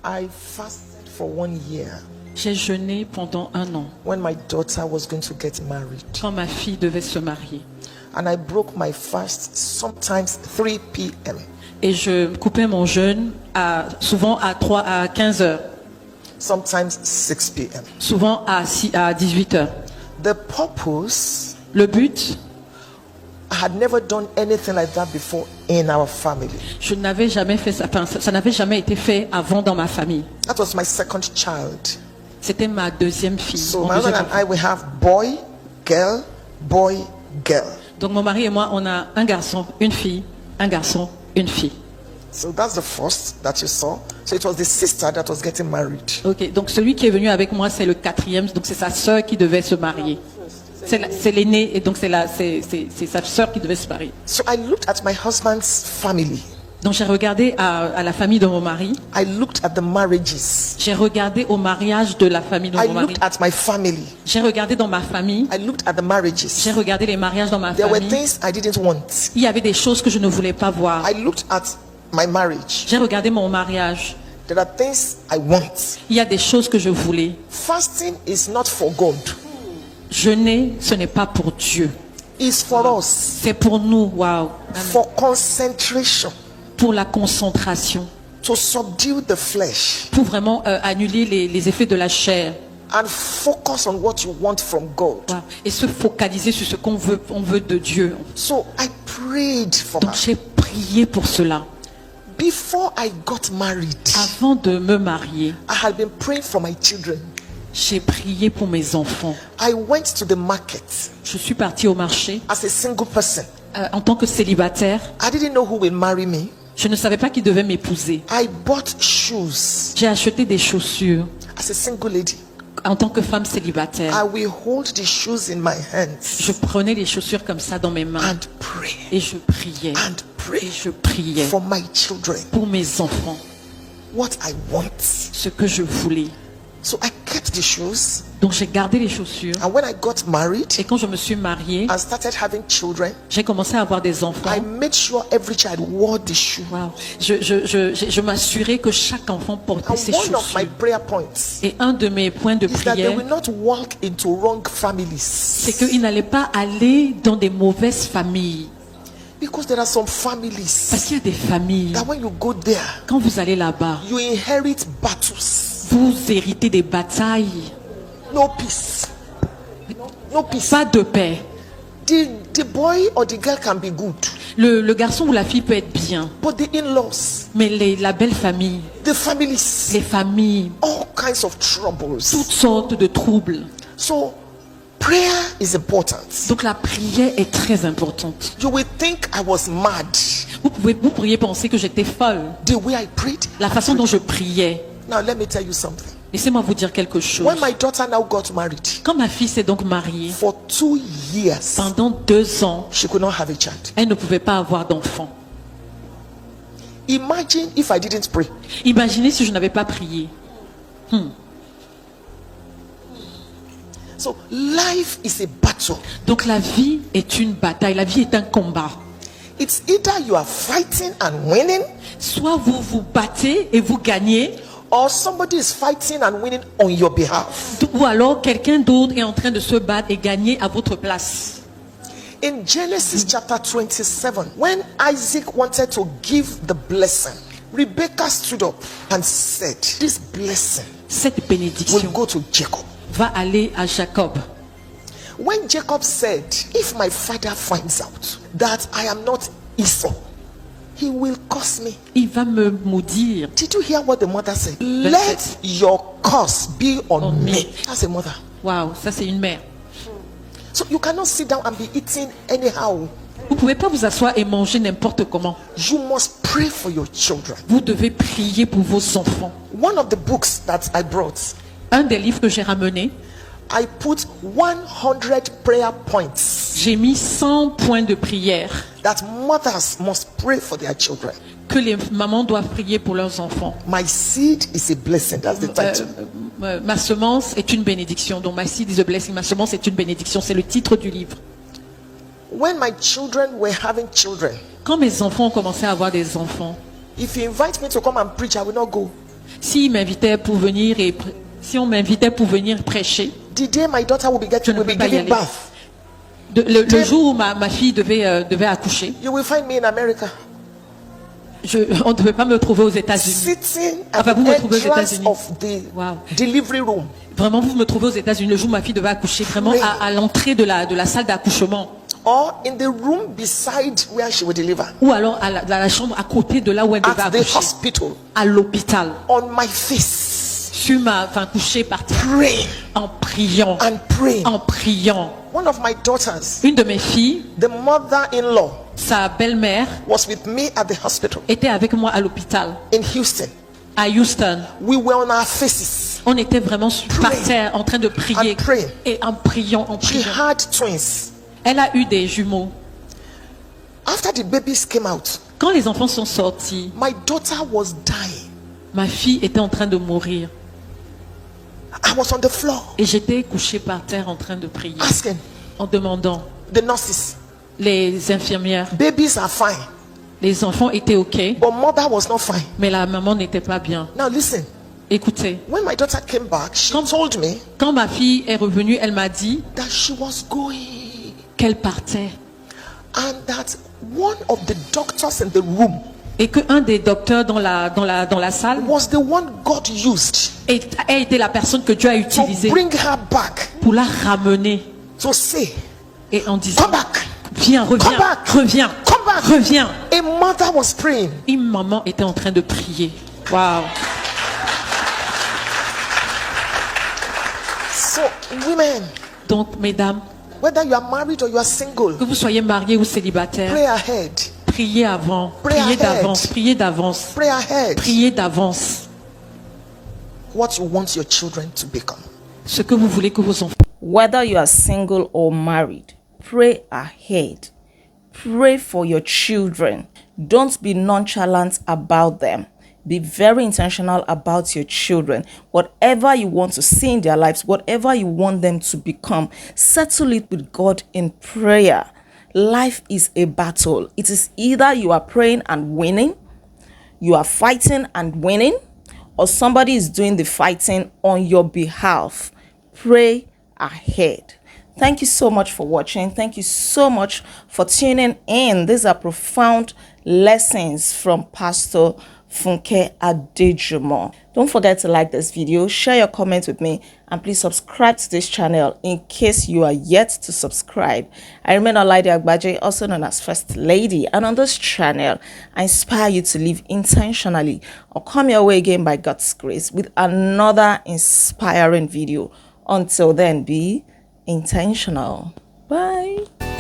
I fasted for 1 year J'ai jeûné pendant 1 an when my daughter was going to get married. quand ma fille devait se marier. And I broke my fast sometimes 3 p.m. Et je coupais mon jeûne souvent à 15 heures, sometimes 6 p.m. souvent à 18 heures. The purpose, Le but, I had never done anything like that before in our family. je n'avais jamais fait ça. Enfin, ça n'avait jamais été fait avant dans ma famille. That was my second child. C'était ma deuxième fille. So mon my husband deuxième and I, we have boy, girl, boy, girl. Donc mon mari et moi, on a un garçon, une fille, un garçon, une fille. So that's the first that you saw. So it was the sister that was getting married. Ok, donc celui qui est venu avec moi, c'est le 4e, donc c'est sa sœur qui devait se marier. C'est l'aîné, et donc c'est sa sœur qui devait se marier. So I looked at my husband's family. Donc j'ai regardé à la famille de mon mari, I looked at the marriages. j'ai regardé au mariage de la famille de I mon mari, looked at my family. j'ai regardé dans ma famille, I looked at the marriages. j'ai regardé les mariages dans ma There were famille. things I didn't want. Il y avait des choses que je ne voulais pas voir. I looked at my marriage. J'ai regardé mon mariage. There are things I want. Il y a des choses que je voulais. Fasting is not for God. Jeûner, ce n'est pas pour Dieu. It's for us. C'est pour nous, waouh. For concentration. Pour la concentration. To subdue the flesh. Pour vraiment annuler les effets de la chair. And focus on what you want from God. Wow. Et se focaliser sur ce qu'on veut, on veut de Dieu. So I prayed for Donc her. j'ai prié pour cela. Before I got married, Avant de me marier, I had been praying for my children. j'ai prié pour mes enfants. I went to the market Je suis partie au marché as a single person. en tant que célibataire. I didn't know who will marry me. Je ne savais pas qui devait m'épouser. I bought shoes J'ai acheté des chaussures as a single lady. en tant que femme célibataire. I will hold the shoes in my hands Je prenais les chaussures comme ça dans mes mains and pray et je priais. and pray Et je priais for my children pour mes enfants, what I want. ce que je voulais. So I kept the shoes, Donc j'ai gardé les chaussures. and when I got married Et quand je me suis mariée, and started having children, j'ai commencé à avoir des enfants. I made sure every child wore the shoe. Wow. Je m'assurais que chaque enfant portait And ses one of my chaussures. prayer points Et un de mes points de is that they prière, will not walk into wrong c'est families. qu'ils n'allaient pas aller dans des mauvaises familles. Because there are some Parce families qu'il y a des familles, that when you go there, quand vous allez là-bas, you inherit battles. vous héritez des batailles, No peace. No peace. pas de paix. The boy or the girl can be good, Le garçon ou la fille peut être bien, but the in-laws, mais la belle famille, the families, les familles, all kinds of troubles. toutes sortes de troubles. So prayer is important. Donc la prière est très importante. You will think I was mad Vous pourriez penser que j'étais folle. the way I prayed. La façon dont je priais. Now let me tell you something. Laissez-moi vous dire quelque chose. When my daughter now got married, Quand ma fille s'est donc mariée, for 2 years, pendant 2 ans, she could not have a child. elle ne pouvait pas avoir d'enfant. Imagine if I didn't pray. Imaginez si je n'avais pas prié. So life is a battle. Donc la vie est une bataille, la vie est un combat. It's either you are fighting and winning, Soit vous vous battez et vous gagnez, or somebody is fighting and winning on your behalf. ou alors quelqu'un d'autre est en train de se battre et gagner à votre place. In Genesis chapter 27, when Isaac wanted to give the blessing, Rebekah stood up and said, this blessing Cette will bénédiction go to Jacob. va aller à Jacob. When Jacob said, if my father finds out that I am not Esau, he will curse me. Il va me maudire. Did you hear what the mother said? Let your curse be on me. That's a mother. Waouh, ça c'est une mère. So you cannot sit down and be eating anyhow. Vous pouvez pas vous asseoir et manger n'importe comment. You must pray for your children. Vous devez prier pour vos enfants. One of the books that I brought, Un des livres que j'ai ramené, I put 100 prayer points j'ai mis 100 points de prière that mothers must pray for their children. que les mamans doivent prier pour leurs enfants. My seed is a blessing. That's the title. Ma semence est une bénédiction. Donc, my seed is a blessing. Ma semence est une bénédiction. C'est le titre du livre. When my children were having children, Quand mes enfants ont commencé à avoir des enfants, if you invite me to come and preach, I will not go. Si on m'invitait pour venir prêcher, the day my daughter will be Je ne peux pas y giving aller. birth, le jour où ma fille devait accoucher, you will find me in America, on ne devait pas me trouver aux États-Unis. sitting at Enfin, the vous me trouvez aux entrance États-Unis. of the Wow. delivery room, Vraiment, vous me trouvez aux États-Unis le jour où ma fille devait accoucher, vraiment Oui. à l'entrée de la salle d'accouchement. or in the room beside where she will deliver, Ou alors dans la chambre à côté de là où elle devait at the accoucher, hospital, à l'hôpital, on my face, couchée par terre, praying en priant, and praying. en priant. One of my daughters, Une de mes filles, the mother-in-law, sa belle-mère, was with me at the hospital était avec moi à l'hôpital, in Houston. à Houston. We were on our faces. On était vraiment par Pray. terre en train de prier. And pray. Et en priant, en She priant. had twins. Elle a eu des jumeaux. After the babies came out, Quand les enfants sont sortis, my daughter was dying. ma fille était en train de mourir. I was on the floor Et j'étais couchée par terre en train de prier, asking en demandant. the nurses, Les infirmières, babies are fine, les enfants étaient OK, but mother was not fine. mais la maman n'était pas bien. Now listen, Écoutez, when my daughter came back, she told me quand ma fille est revenue, elle m'a dit that she was going qu'elle partait. and that one of the doctors in the room Et qu'un des docteurs dans la salle was the one God used a été la personne que Dieu a to utilisée bring her back, pour la ramener. to say, Et en disant, come back. viens, Come reviens, back. reviens, Come back. reviens. A mother was praying. Une maman était en train de prier. Waouh. So women, Donc, mesdames, whether you are married or you are single, que vous soyez mariés ou célibataires, pray ahead. priez avant, Pray priez ahead. d'avance, priez d'avance, Pray ahead. priez d'avance. What you want your children to become. Ce que vous voulez que vos enfants. Whether you are single or married, pray ahead. Pray for your children. Don't be nonchalant about them. Be very intentional about your children. Whatever you want to see in their lives, whatever you want them to become, settle it with God in prayer. Life is a battle. It is either you are praying and winning, you are fighting and winning, or somebody is doing the fighting on your behalf. Pray ahead. Thank you so much for watching. Thank you so much for tuning in. These are profound lessons from Pastor Funke Adejumo. Don't forget to like this video, share your comments with me, and please subscribe to this channel in case you are yet to subscribe. I remain Olaide Agbaje, also known as First Lady, and on this channel, I inspire you to live intentionally or come your way again by God's grace with another inspiring video. Until then, be intentional. Bye.